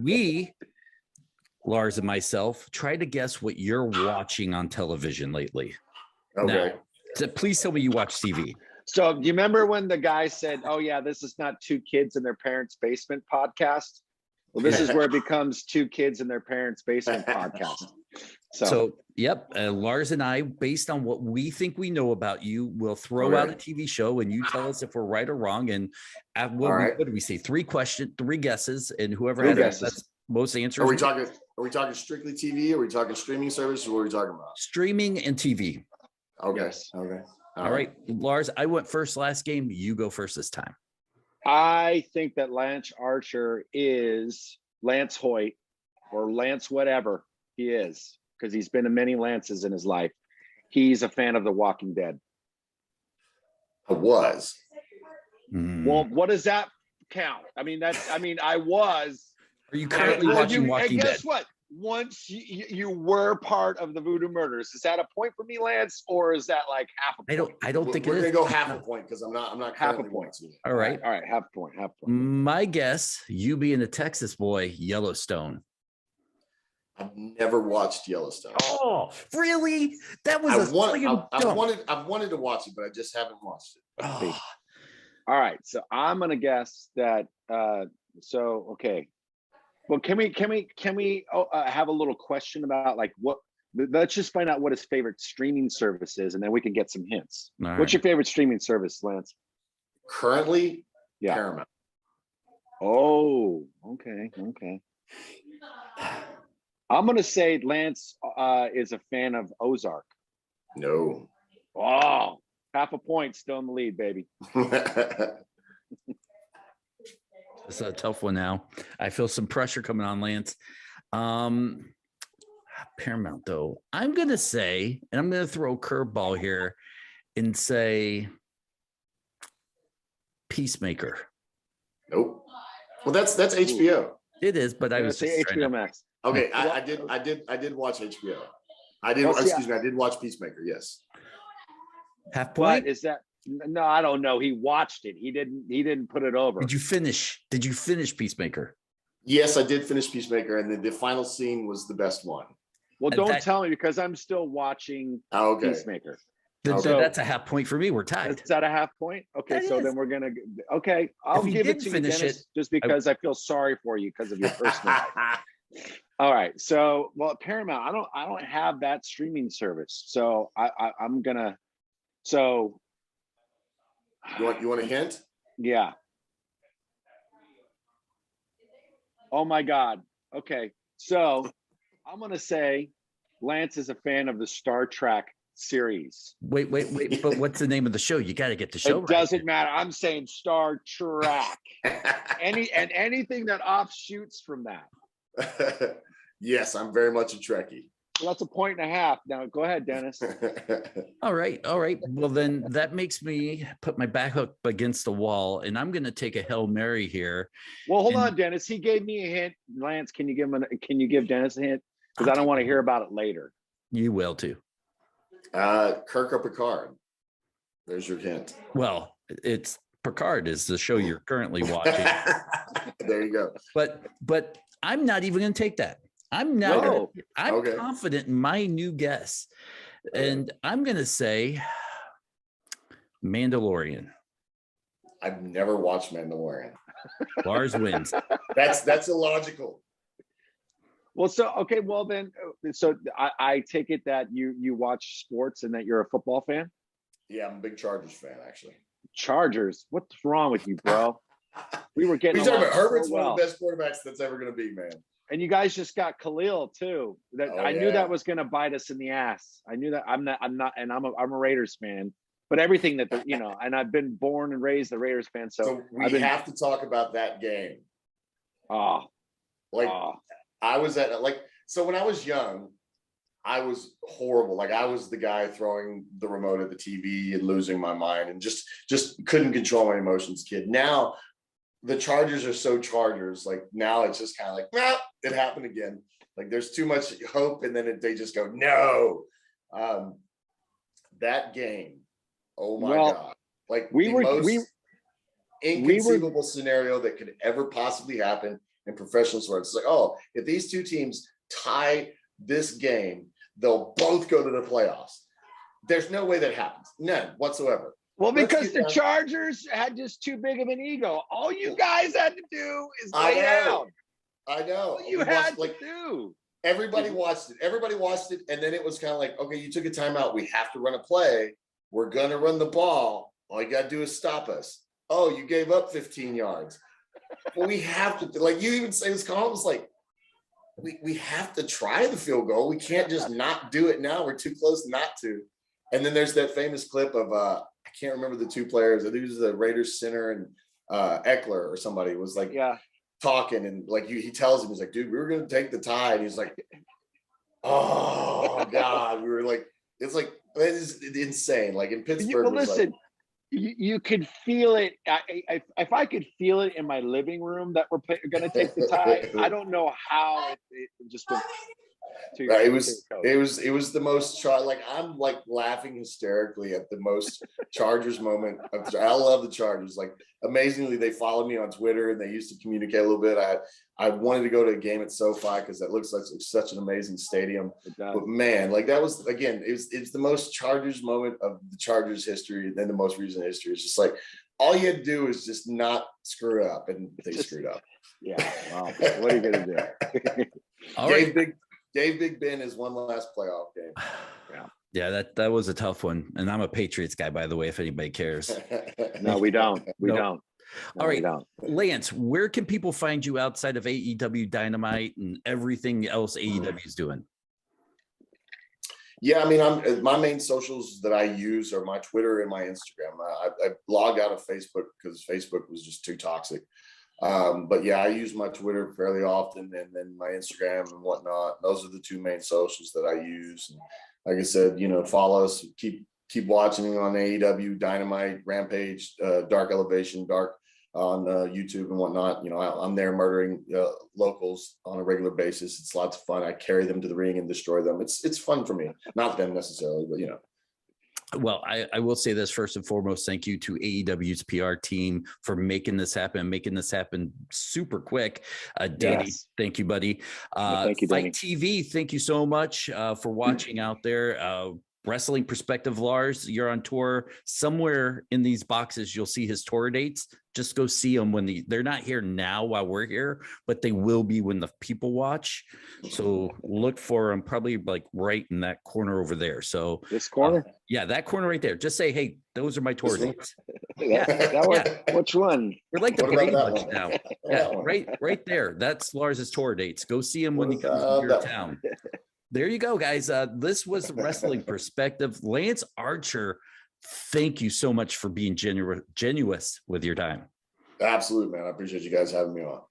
we, Lars and myself, try to guess what you're watching on television lately. Okay. Now, so please tell me you watch TV. So do you remember when the guy said, "Oh yeah, this is not two kids in their parents' basement podcast"? Well, this is where it becomes two kids in their parents' basement podcast. So yep, Lars and I, based on what we think we know about you, will throw out a TV show, and you tell us if we're right or wrong. And what did we say? 3 guesses, and whoever had the most answers. Are we talking strictly TV? Are we talking streaming service? What are we talking about? Streaming and TV. Okay. Yes. Okay. All right, Lars, I went first last game. You go first this time. I think that Lance Archer is Lance Hoyt or Lance whatever he is, because he's been to many Lances in his life. He's a fan of The Walking Dead. I was. Well, what does that count? I was. Are you currently watching Walking Dead? Guess what? Once you were part of the Voodoo Murders, is that a point for me, Lance, or is that like half a point? I don't think we're gonna go half a point because I'm not half a point. All right, half a point. My guess, you being a Texas boy, Yellowstone. I've never watched Yellowstone. Oh, really? That was I've wanted to watch it, but I just haven't watched it. Oh. All right, so I'm gonna guess that. Okay. Well, can we have a little question about like what? Let's just find out what his favorite streaming service is, and then we can get some hints. What's your favorite streaming service, Lance? Currently, Paramount. Oh, okay. I'm gonna say Lance is a fan of Ozark. No. Oh, half a point, still in the lead, baby. It's a tough one now. I feel some pressure coming on, Lance. Paramount, though. I'm going to say, and I'm going to throw a curveball here and say Peacemaker. Nope. Well, that's HBO. It is, but I was say HBO Max. Okay, I did watch HBO. I did watch Peacemaker, yes. Half point? What is that? No, I don't know. He watched it. He didn't put it over. Did you finish Peacemaker? Yes, I did finish Peacemaker, and the final scene was the best one. Well, don't tell me, because I'm still watching Peacemaker. That's a half point for me. We're tied. Is that a half point? Okay, so then we're gonna. Okay, I'll give it to you, Dennis, just because I feel sorry for you because of your personal life. All right, so Paramount. I don't have that streaming service, so I'm gonna. So. You want a hint? Yeah. Oh my God. Okay. So I'm going to say Lance is a fan of the Star Trek series. Wait. But what's the name of the show? You got to get the show. It doesn't matter. I'm saying Star Trek. Anything that offshoots from that. Yes, I'm very much a Trekkie. Well, that's a point and a half. Now go ahead, Dennis. All right. Well, then that makes me put my back up against the wall, and I'm going to take a Hail Mary here. Well, hold on, Dennis. He gave me a hint. Lance, can you give Dennis a hint? Because I don't want to hear about it later. You will too. Kirk or Picard. There's your hint. Well, it's Picard is the show you're currently watching. There you go. But I'm not even going to take that. I'm not. I'm confident in my new guess, and I'm going to say Mandalorian. I've never watched Mandalorian. Lars wins. That's illogical. Well, I take it that you watch sports and that you're a football fan. Yeah, I'm a big Chargers fan, actually. Chargers? What's wrong with you, bro? We were getting. You're talking about Herbert's one of the best quarterbacks that's ever going to be, man. And you guys just got Khalil too. I knew that was going to bite us in the ass. I knew that. I'm not, and I'm a Raiders fan. But everything that and I've been born and raised a Raiders fan. So we have to talk about that game. I was at so when I was young, I was horrible. Like I was the guy throwing the remote at the TV and losing my mind and just couldn't control my emotions, kid. Now the Chargers are so Chargers. Like now it's just kind of like, well, it happened again. Like there's too much hope, and then they just go, no. That game, oh my God! Like the most inconceivable scenario that could ever possibly happen. in professional sports. It's like, oh, if these two teams tie this game, they'll both go to the playoffs. There's no way that happens. None whatsoever. Well, because the Chargers had just too big of an ego. All you guys had to do is lay down. I know. All you had to do. Everybody watched it. Everybody watched it. And then it was kind of like, okay, you took a timeout. We have to run a play. We're going to run the ball. All you got to do is stop us. Oh, you gave up 15 yards. Well, we have to, like you even say, this call was like, we have to try the field goal. We can't just not do it now. We're too close not to. And then there's that famous clip of, I can't remember the two players. I think it was the Raiders center and Eckler or somebody was like, talking, and like he tells him, he's like, dude, we were gonna take the tie, and he's like, oh God, we were like, it's like, it is insane. Like in Pittsburgh, well, listen, you could feel it. If I could feel it in my living room that we're gonna take the tie, I don't know how it just went. Right. It was the most like I'm like laughing hysterically at the most Chargers moment. I love the Chargers. Like amazingly, they followed me on Twitter and they used to communicate a little bit. I wanted to go to a game at SoFi because that looks like such an amazing stadium. But man, like that was again, it's the most Chargers moment of the Chargers history and the most recent history. It's just like all you had to do is just not screw up, and they screwed up. Yeah. Wow. What are you gonna do? All right. Dave Big Ben is one last playoff game. Yeah, that was a tough one. And I'm a Patriots guy, by the way, if anybody cares. No, we don't. We don't. No, all right, Lance, where can people find you outside of AEW Dynamite and everything else AEW is doing? Yeah, I mean, my main socials that I use are my Twitter and my Instagram. I logged out of Facebook because Facebook was just too toxic. But yeah, I use my Twitter fairly often, and then my Instagram and whatnot. Those are the two main socials that I use. And like I said, follow us, keep watching on AEW Dynamite, Rampage, Dark Elevation, Dark on YouTube and whatnot. I'm there murdering locals on a regular basis. It's lots of fun. I carry them to the ring and destroy them. It's fun for me, not them necessarily, but Well, I will say this first and foremost. Thank you to AEW's PR team for making this happen super quick. Danny, thank you, buddy. Thank you, Danny. Fight TV, thank you so much for watching out there. Wrestling Perspective, Lars, you're on tour. Somewhere in these boxes, you'll see his tour dates. Just go see them when they're not here now while we're here, but they will be when the people watch. So look for them, probably like right in that corner over there. So this corner? Yeah, that corner right there. Just say, hey, those are my tour dates. Which one? We're like the Brady Bunch now. Yeah, right there. That's Lars's tour dates. Go see him when he comes to your town. There you go, guys. This was Wrestling Perspective. Lance Archer, thank you so much for being genuine with your time. Absolutely, man. I appreciate you guys having me on.